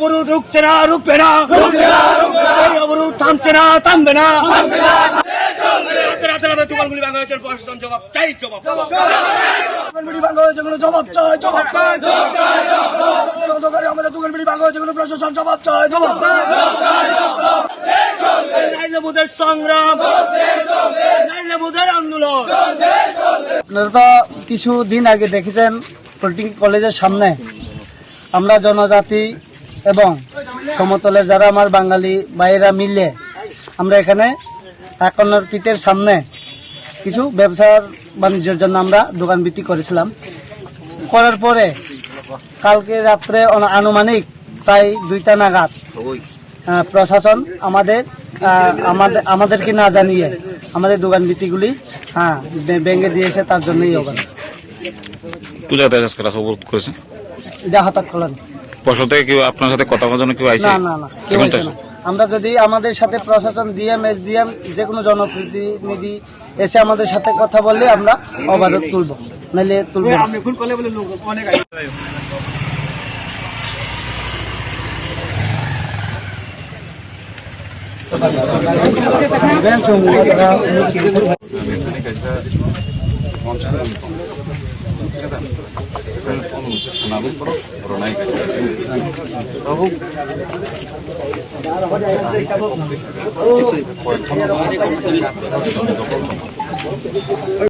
অবরোধ রুখছে না, রুখবে না, এই অবরোধ থামছে না, থামবে না। দোকানগুলি ভাঙা হয়েছে, প্রশাসন জবাব চাই, জবাব। দোকানগুলি ভাঙা হয়েছে, কোনো জবাব চাই, জবাব চাই। আমাদের দোকানগুলি ভাঙা হয়েছে, কোনো প্রশাসন জবাব চাই, জবাব চাই। নাইলেবুদের সংগ্রাম, নাইলেবুদের আন্দোলন। আপনারা তো কিছুদিন আগে দেখেছেন পলিটেকনিক কলেজের সামনে আমরা জনজাতি এবং সমতলের যারা আমার বাঙালি ভাইয়েরা মিলে আমরা এখানে একান্নর পিঠের সামনে কিছু ব্যবসার বাণিজ্যের জন্য আমরা দোকান বিক্রি করেছিলাম। করার পরে কালকে রাত্রে আনুমানিক প্রায় 2টা নাগাদ প্রশাসন আমাদেরকে না জানিয়ে আমাদের দোকান বিক্রিগুলি ভেঙে দিয়েছে। তার জন্যই অবরোধ করেছে। এটা হঠাৎ করলেন প্রশাসন থেকে কেউ আপনার সাথে কথা বলার জন্য কেউ আইছে? না কেউ আইছে না। আমরা যদি আমাদের সাথে প্রশাসন ডিএম এসডিএম যে কোনো জনপ্রতিনিধি এসে আমাদের সাথে কথা বললে আমরা অবরোধ তুলব, নাহলে তুলব না।